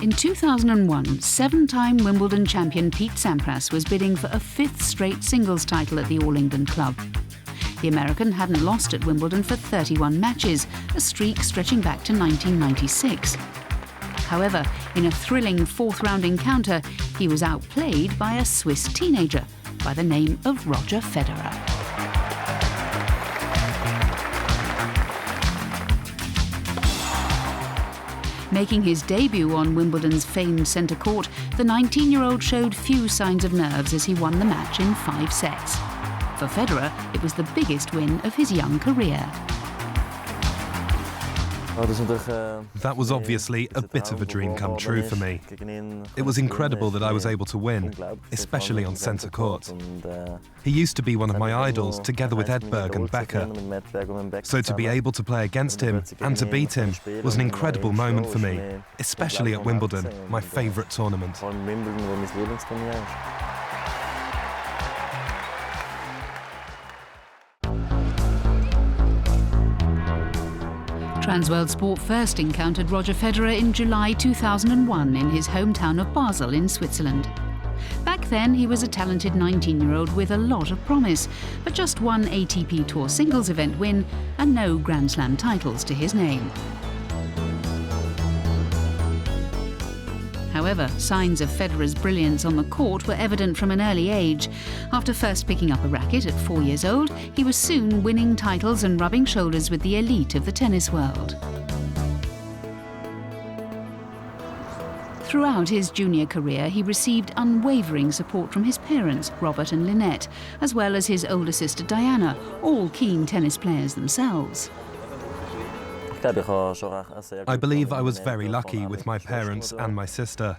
In 2001, seven-time Wimbledon champion Pete Sampras was bidding for a fifth straight singles title at the All England club. The American hadn't lost at Wimbledon for 31 matches, a streak stretching back to 1996. However, in a thrilling fourth-round encounter, he was outplayed by a Swiss teenager by the name of Roger Federer. Making his debut on Wimbledon's famed centre court, the 19-year-old showed few signs of nerves as he won the match in 5 sets. For Federer, it was the biggest win of his young career. That was obviously a bit of a dream come true for me. It was incredible that I was able to win, especially on centre court. He used to be one of my idols, together with Edberg and Becker. So to be able to play against him and to beat him was an incredible moment for me, especially at Wimbledon, my favourite tournament. Transworld Sport first encountered Roger Federer in July 2001 in his hometown of Basel in Switzerland. Back then, he was a talented 19-year-old with a lot of promise, but just one ATP Tour singles event win and no Grand Slam titles to his name. However, signs of Federer's brilliance on the court were evident from an early age. After first picking up a racket at 4 years old, he was soon winning titles and rubbing shoulders with the elite of the tennis world. Throughout his junior career, he received unwavering support from his parents, Robert and Lynette, as well as his older sister Diana, all keen tennis players themselves. I believe I was very lucky with my parents and my sister.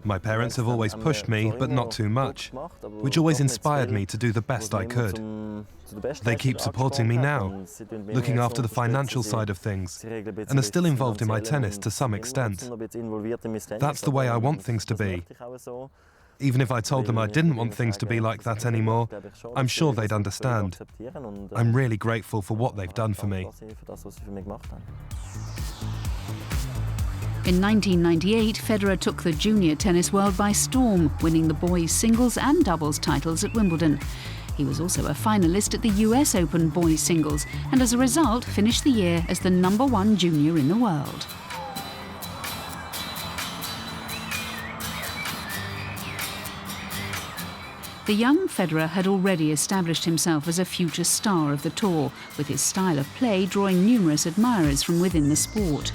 My parents have always pushed me, but not too much, which always inspired me to do the best I could. They keep supporting me now, looking after the financial side of things, and are still involved in my tennis to some extent. That's the way I want things to be. Even if I told them I didn't want things to be like that anymore, I'm sure they'd understand. I'm really grateful for what they've done for me. In 1998, Federer took the junior tennis world by storm, winning the boys' singles and doubles titles at Wimbledon. He was also a finalist at the US Open boys' singles, and as a result finished the year as the #1 junior in the world. The young Federer had already established himself as a future star of the tour, with his style of play drawing numerous admirers from within the sport.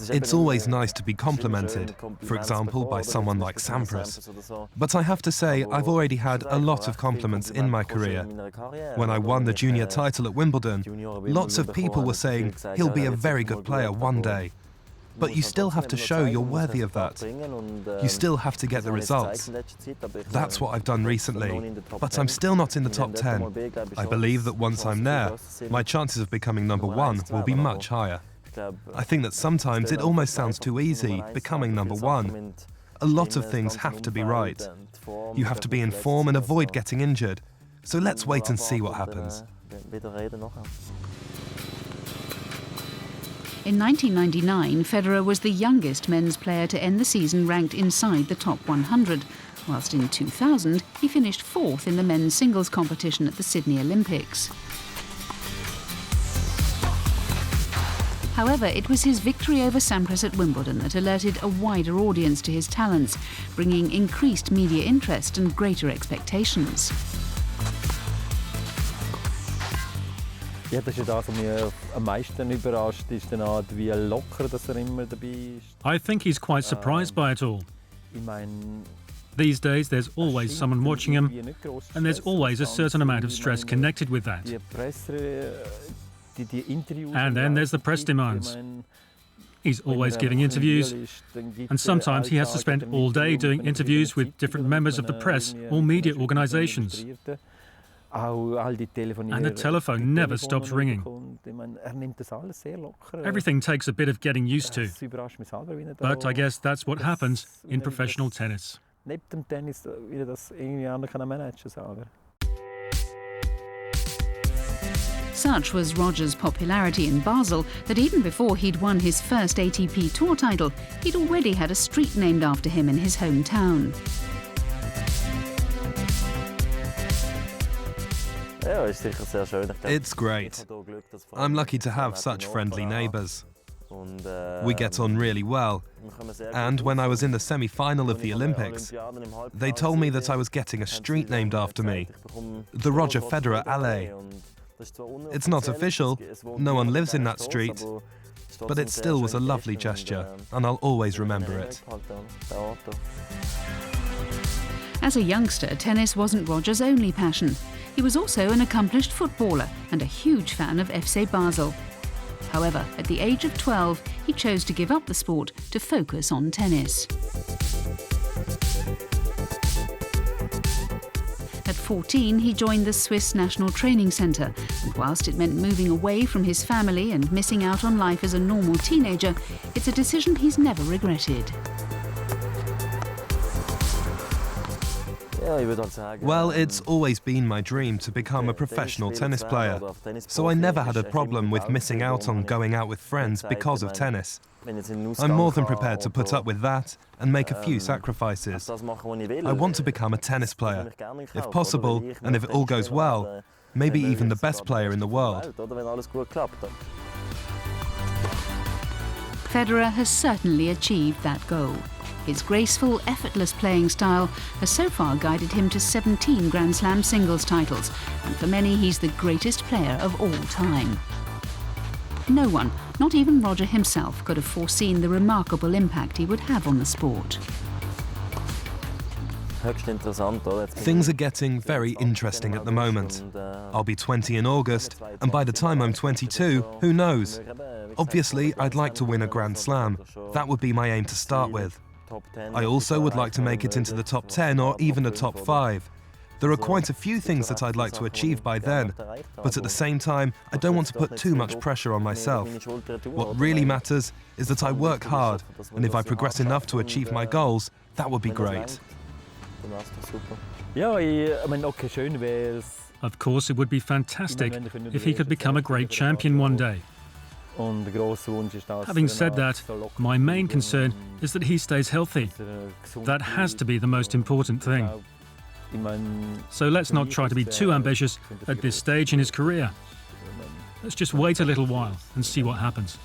It's always nice to be complimented, for example, by someone like Sampras. But I have to say, I've already had a lot of compliments in my career. When I won the junior title at Wimbledon, lots of people were saying, he'll be a very good player one day. But you still have to show you're worthy of that. You still have to get the results. That's what I've done recently, but I'm still not in the top 10. I believe that once I'm there, my chances of becoming #1 will be much higher. I think that sometimes it almost sounds too easy, becoming #1. A lot of things have to be right. You have to be in form and avoid getting injured. So let's wait and see what happens. In 1999, Federer was the youngest men's player to end the season ranked inside the top 100, whilst in 2000 he finished 4th in the men's singles competition at the Sydney Olympics. However, it was his victory over Sampras at Wimbledon that alerted a wider audience to his talents, bringing increased media interest and greater expectations. Ja, das ist das, was mich am meisten überrascht, ist die Art, wie locker dass immer dabei ist. I think he's quite surprised by it all. Ich meine, these days there's always someone watching him, and there's always a certain amount of stress connected with that. And then there's the press demands. He's always giving interviews, and sometimes he has to spend all day doing interviews with different members of the press or media organizations. And the telephone never stops ringing. Everything takes a bit of getting used to. But I guess that's what happens in professional tennis. Such was Roger's popularity in Basel that even before he'd won his first ATP Tour title, he'd already had a street named after him in his hometown. It's great. I'm lucky to have such friendly neighbours. We get on really well. And when I was in the semi-final of the Olympics, they told me that I was getting a street named after me, the Roger Federer Alley. It's not official, no one lives in that street, but it still was a lovely gesture, and I'll always remember it. As a youngster, tennis wasn't Roger's only passion. He was also an accomplished footballer and a huge fan of FC Basel. However, at the age of 12, he chose to give up the sport to focus on tennis. At 14, he joined the Swiss National Training Centre, and whilst it meant moving away from his family and missing out on life as a normal teenager, it's a decision he's never regretted. Well, it's always been my dream to become a professional tennis player, so I never had a problem with missing out on going out with friends because of tennis. I'm more than prepared to put up with that and make a few sacrifices. I want to become a tennis player, if possible, and if it all goes well, maybe even the best player in the world. Federer has certainly achieved that goal. His graceful, effortless playing style has so far guided him to 17 Grand Slam singles titles, and for many he's the greatest player of all time. No one, not even Roger himself, could have foreseen the remarkable impact he would have on the sport. Things are getting very interesting at the moment. I'll be 20 in August, and by the time I'm 22, who knows? Obviously, I'd like to win a Grand Slam. That would be my aim to start with. I also would like to make it into the top 10 or even the top 5. There are quite a few things that I'd like to achieve by then, but at the same time, I don't want to put too much pressure on myself. What really matters is that I work hard, and if I progress enough to achieve my goals, that would be great. Of course, it would be fantastic if he could become a great champion one day. Having said that, my main concern is that he stays healthy. That has to be the most important thing. So let's not try to be too ambitious at this stage in his career. Let's just wait a little while and see what happens.